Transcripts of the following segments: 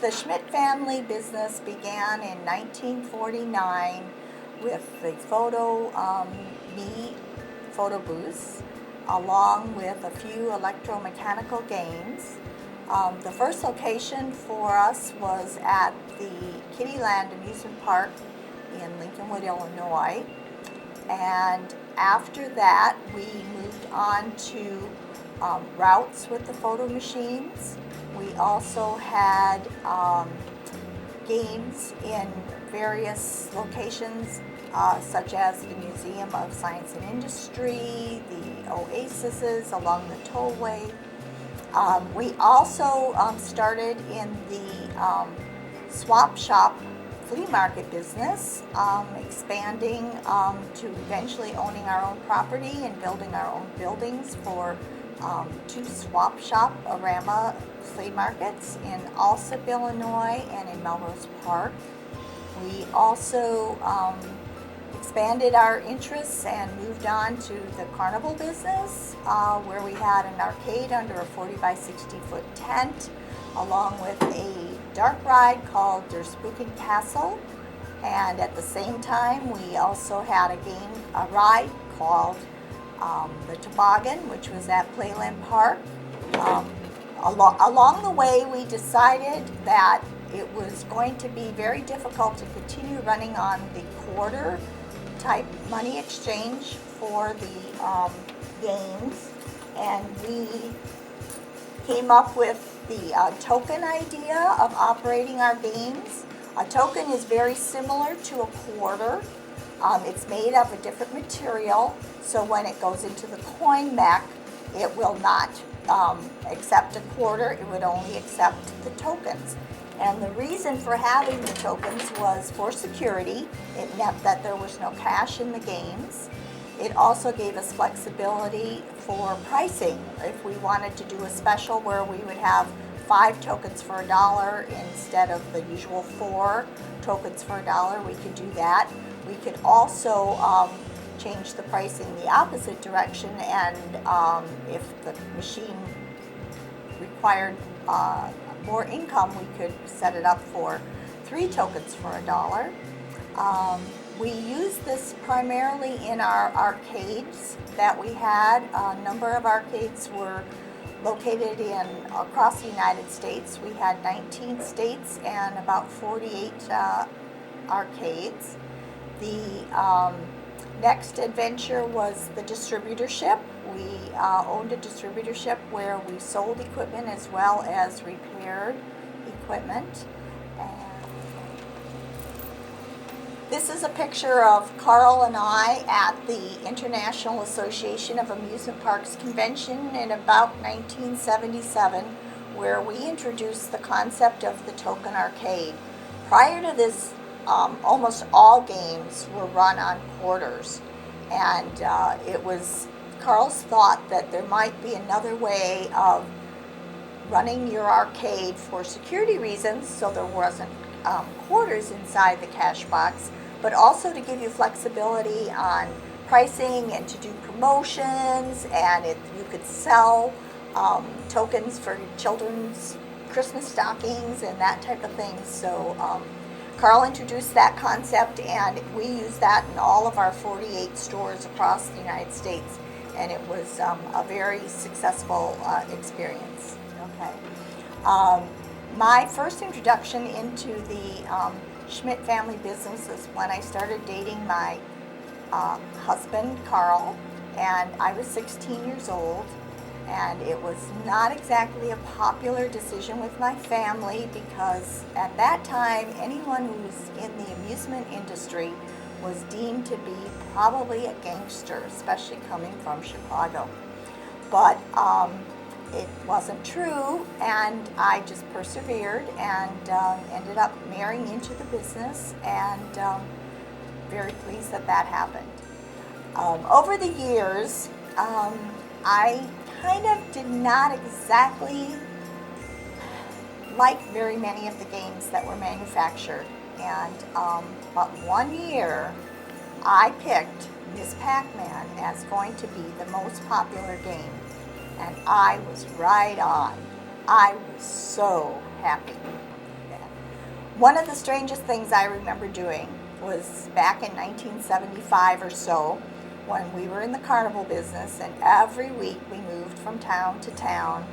The Schmitt family business began in 1949 with the photo booths, along with a few electromechanical games. The first location for us was at the Kittyland Amusement Park in Lincolnwood, Illinois. And after that, we moved on to routes with the photo machines. We also had games in various locations, such as the Museum of Science and Industry, the oases along the tollway. We also started in the swap shop flea market business, expanding to eventually owning our own property and building our own buildings for two swap shop Arama flea markets in Alsip, Illinois and in Melrose Park. We also expanded our interests and moved on to the carnival business, where we had an arcade under a 40 by 60 foot tent, along with a dark ride called Der Spooking Castle. And at the same time, we also had a ride called the Toboggan, which was at Playland Park. Along the way, we decided that it was going to be very difficult to continue running on the quarter type money exchange for the games, and we came up with the token idea of operating our games. A token is very similar to a quarter. It's made of a different material, so when it goes into the coin mech, it will not accept a quarter, it would only accept the tokens. And the reason for having the tokens was for security. It meant that there was no cash in the games. It also gave us flexibility for pricing. If we wanted to do a special where we would have 5 tokens for $1 instead of the usual 4 tokens for $1, we could do that. We could also change the pricing the opposite direction, and if the machine required more income, we could set it up for 3 tokens for $1. We used this primarily in our arcades that we had. A number of arcades were located across the United States. We had 19 states and about 48 arcades. The next adventure was the distributorship. We owned a distributorship where we sold equipment as well as repaired equipment. This is a picture of Carl and I at the International Association of Amusement Parks convention in about 1977, where we introduced the concept of the token arcade. Prior to this, almost all games were run on quarters, and it was Carl's thought that there might be another way of running your arcade for security reasons, so there wasn't quarters inside the cash box, but also to give you flexibility on pricing and to do promotions, and you could sell tokens for children's Christmas stockings and that type of thing. So Carl introduced that concept, and we used that in all of our 48 stores across the United States, and it was a very successful experience. Okay. My first introduction into the Schmitt family business is when I started dating my husband, Carl, and I was 16 years old, and it was not exactly a popular decision with my family because at that time, anyone who was in the amusement industry was deemed to be probably a gangster, especially coming from Chicago. But it wasn't true, and I just persevered and ended up marrying into the business, and very pleased that that happened. Over the years, I kind of did not exactly like very many of the games that were manufactured, and but one year I picked Miss Pac-Man as going to be the most popular game, and I was right on. I was so happy. One of the strangest things I remember doing was back in 1975 or so, when we were in the carnival business, and every week we moved from town to town.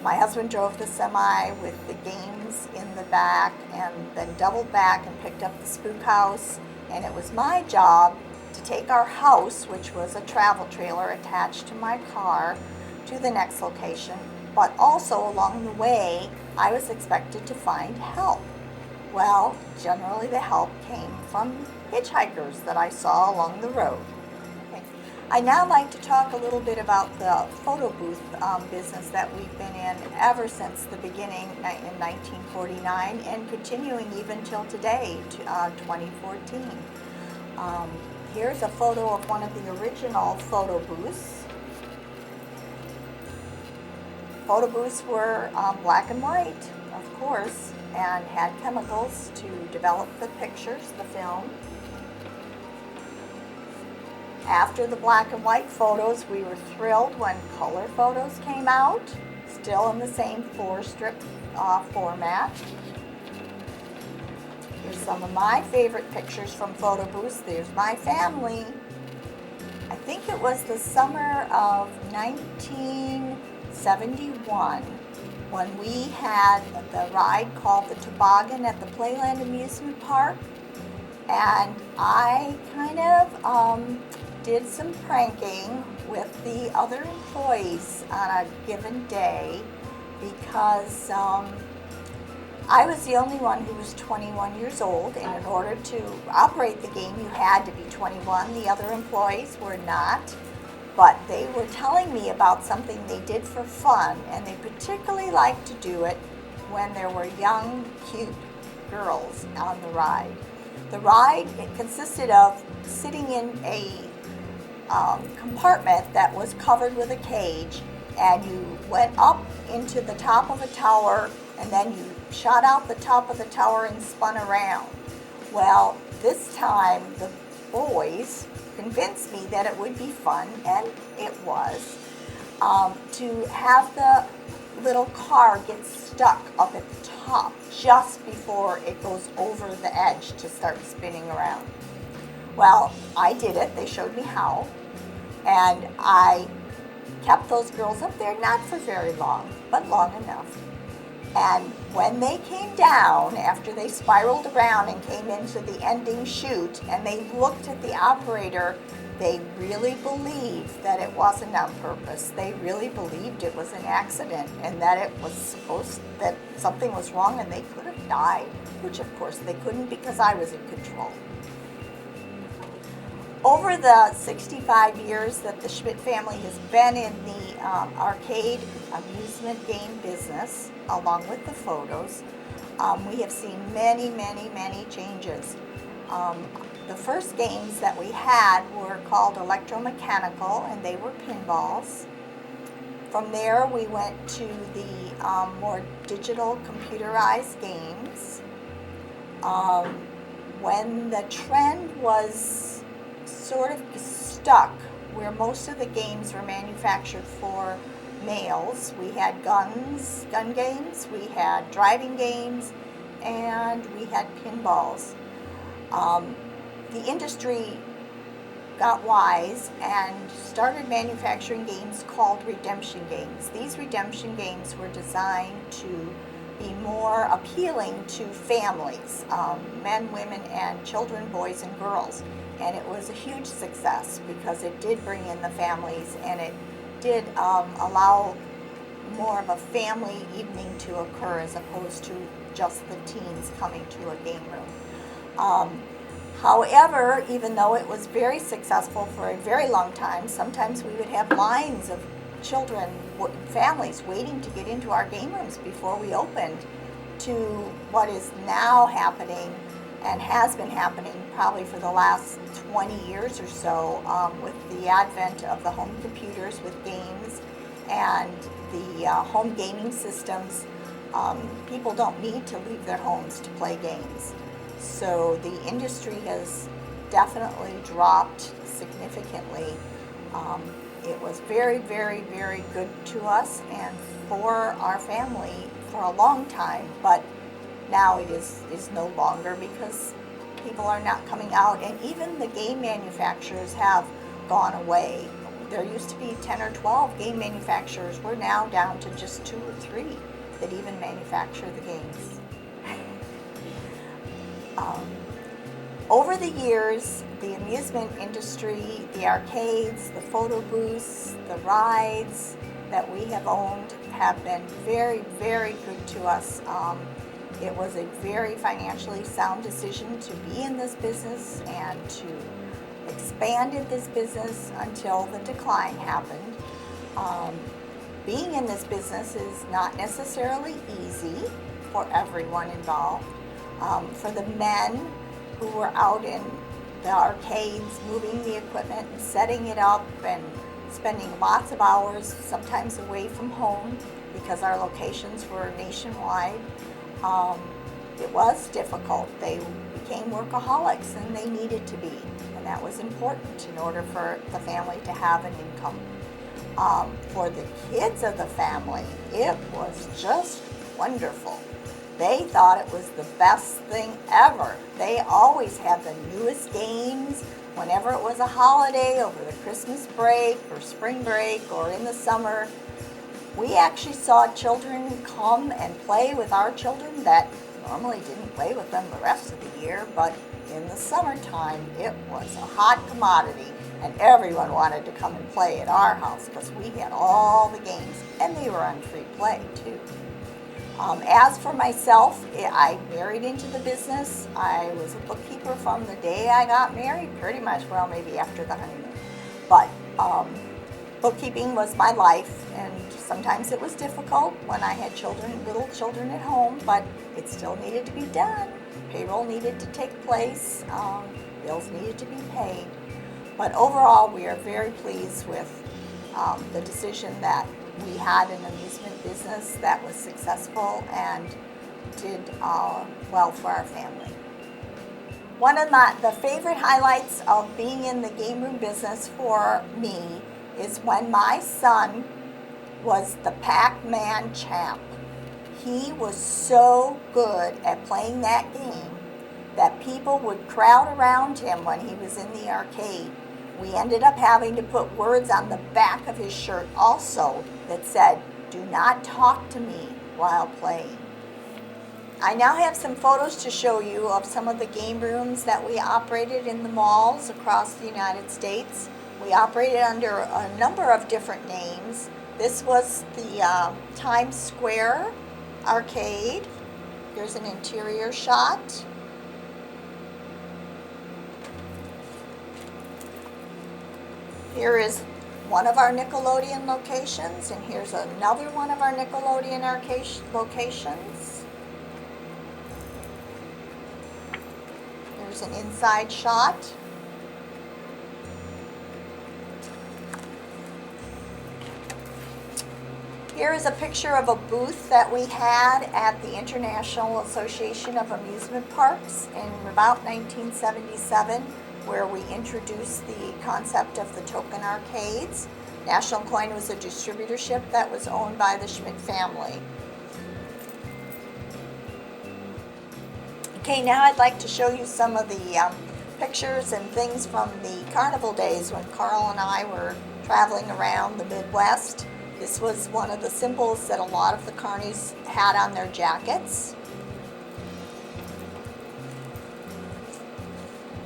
My husband drove the semi with the games in the back and then doubled back and picked up the spook house, and it was my job to take our house, which was a travel trailer attached to my car, to the next location, but also along the way I was expected to find help. Well, generally the help came from hitchhikers that I saw along the road. Okay. I'd now like to talk a little bit about the photo booth business that we've been in ever since the beginning in 1949 and continuing even till today, 2014. Here's a photo of one of the original photo booths. Photo booths were black and white, of course, and had chemicals to develop the pictures, the film. After the black and white photos, we were thrilled when color photos came out, still in the same 4-strip format. Here's some of my favorite pictures from photo booths. There's my family. I think it was the summer of 1971 when we had the ride called the Toboggan at the Playland Amusement Park, and I kind of did some pranking with the other employees on a given day because I was the only one who was 21 years old, and in order to operate the game you had to be 21. The other employees were not. But they were telling me about something they did for fun, and they particularly liked to do it when there were young, cute girls on the ride. The ride, it consisted of sitting in a compartment that was covered with a cage, and you went up into the top of a tower, and then you shot out the top of the tower and spun around. Well, this time the boys convinced me that it would be fun, and it was, to have the little car get stuck up at the top just before it goes over the edge to start spinning around. Well, I did it. They showed me how, and I kept those girls up there, not for very long, but long enough. And when they came down, after they spiraled around and came into the ending chute, and they looked at the operator, they really believed that it wasn't on purpose. They really believed it was an accident, and that it was that something was wrong and they could have died, which of course they couldn't because I was in control. Over the 65 years that the Schmitt family has been in the arcade amusement game business, along with the photos, we have seen many, many, many changes. The first games that we had were called electromechanical, and they were pinballs. From there, we went to the more digital computerized games. When the trend was sort of stuck, where most of the games were manufactured for males, we had gun games, we had driving games, and we had pinballs. The industry got wise and started manufacturing games called redemption games. These redemption games were designed to be more appealing to families, men, women, and children, boys and girls. And it was a huge success because it did bring in the families, and it did allow more of a family evening to occur as opposed to just the teens coming to a game room. However, even though it was very successful for a very long time, sometimes we would have lines of children, families waiting to get into our game rooms before we opened, to what is now happening and has been happening probably for the last 20 years or so, with the advent of the home computers with games and the home gaming systems. People don't need to leave their homes to play games. So the industry has definitely dropped significantly. It was very, very, very good to us and for our family for a long time, but Now it is no longer because people are not coming out, and even the game manufacturers have gone away. There used to be 10 or 12 game manufacturers. We're now down to just 2 or 3 that even manufacture the games. Over the years, the amusement industry, the arcades, the photo booths, the rides that we have owned have been very, very good to us. It was a very financially sound decision to be in this business and to expanded this business until the decline happened. Being in this business is not necessarily easy for everyone involved. For the men who were out in the arcades, moving the equipment and setting it up and spending lots of hours, sometimes away from home because our locations were nationwide, it was difficult. They became workaholics and they needed to be, and that was important in order for the family to have an income. For the kids of the family, it was just wonderful. They thought it was the best thing ever. They always had the newest games whenever it was a holiday, over the Christmas break or spring break or in the summer. We actually saw children come and play with our children that normally didn't play with them the rest of the year, but in the summertime it was a hot commodity and everyone wanted to come and play at our house because we had all the games and they were on free play too. As for myself, I married into the business. I was a bookkeeper from the day I got married, pretty much, well, maybe after the honeymoon. But bookkeeping was my life, and sometimes it was difficult when I had little children at home, but it still needed to be done. Payroll needed to take place, bills needed to be paid. But overall, we are very pleased with the decision that we had an amusement business that was successful and did well for our family. One of the favorite highlights of being in the game room business for me is when my son was the Pac-Man champ. He was so good at playing that game that people would crowd around him when he was in the arcade. We ended up having to put words on the back of his shirt also that said, "Do not talk to me while playing." I now have some photos to show you of some of the game rooms that we operated in the malls across the United States. We operated under a number of different names. This was the Times Square arcade. Here's an interior shot. Here is one of our Nickelodeon locations, and here's another one of our Nickelodeon locations. Here's an inside shot. Here is a picture of a booth that we had at the International Association of Amusement Parks in about 1977, where we introduced the concept of the token arcades. National Coin was a distributorship that was owned by the Schmitt family. Okay, now I'd like to show you some of the pictures and things from the carnival days when Carl and I were traveling around the Midwest. This was one of the symbols that a lot of the carnies had on their jackets.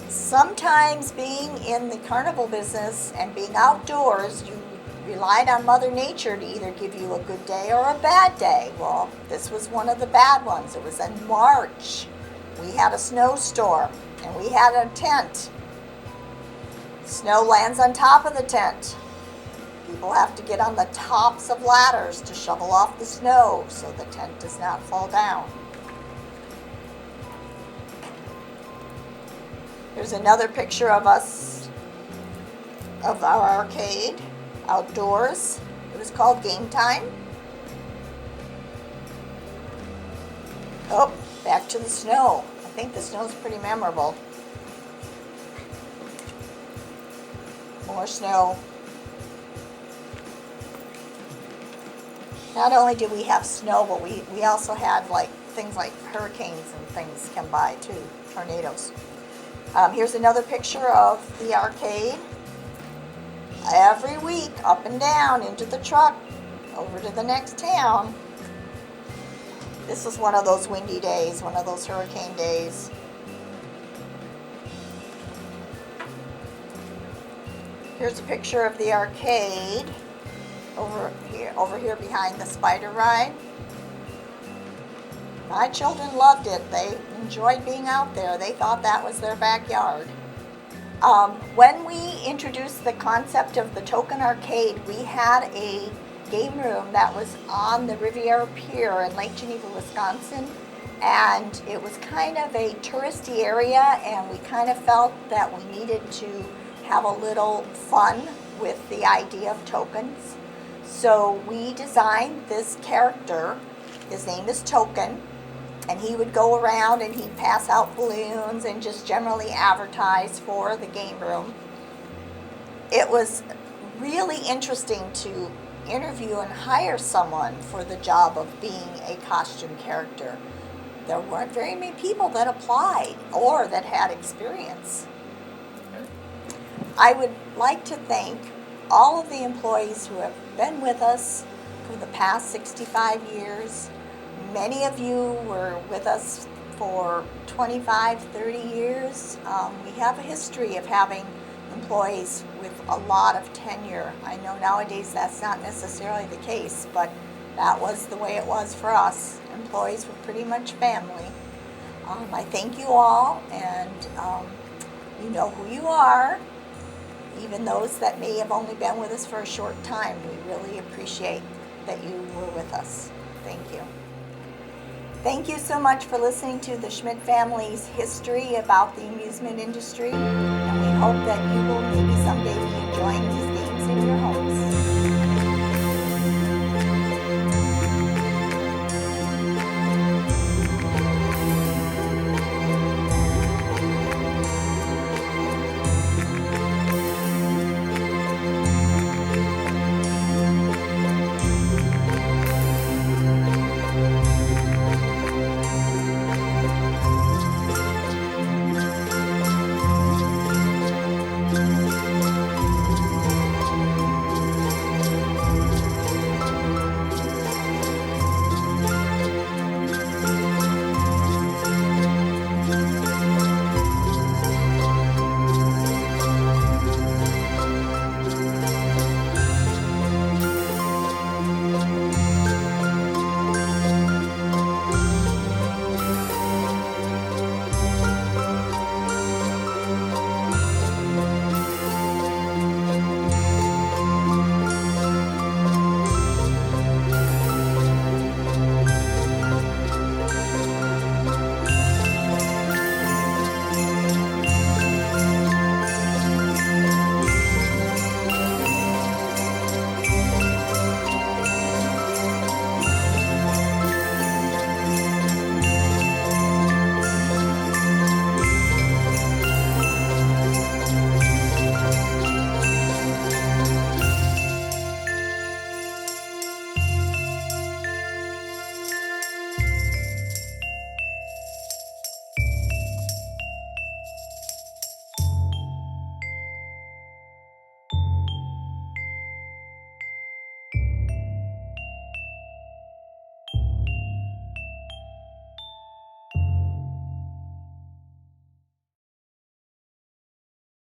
Sometimes being in the carnival business and being outdoors, you relied on Mother Nature to either give you a good day or a bad day. Well, this was one of the bad ones. It was in March. We had a snowstorm and we had a tent. Snow lands on top of the tent. People have to get on the tops of ladders to shovel off the snow so the tent does not fall down. Here's another picture of us, of our arcade, outdoors. It was called Game Time. Oh, back to the snow. I think the snow's pretty memorable. More snow. Not only did we have snow, but we also had like things like hurricanes and things come by too, tornadoes. Here's another picture of the arcade. Every week, up and down, into the truck, over to the next town. This was one of those windy days, one of those hurricane days. Here's a picture of the arcade over here behind the spider ride. My children loved it. They enjoyed being out there. They thought that was their backyard. When we introduced the concept of the token arcade, we had a game room that was on the Riviera Pier in Lake Geneva, Wisconsin, and it was kind of a touristy area, and we kind of felt that we needed to have a little fun with the idea of tokens. So we designed this character. His name is Token, and he would go around and he'd pass out balloons and just generally advertise for the game room. It was really interesting to interview and hire someone for the job of being a costume character. There weren't very many people that applied or that had experience. I would like to thank all of the employees who have been with us for the past 65 years. Many of you were with us for 25, 30 years. We have a history of having employees with a lot of tenure. I know nowadays that's not necessarily the case, but that was the way it was for us. Employees were pretty much family. I thank you all, and you know who you are. Even those that may have only been with us for a short time, we really appreciate that you were with us. Thank you. Thank you so much for listening to the Schmitt family's history about the amusement industry, and we hope that you will maybe someday be enjoying these games in your home.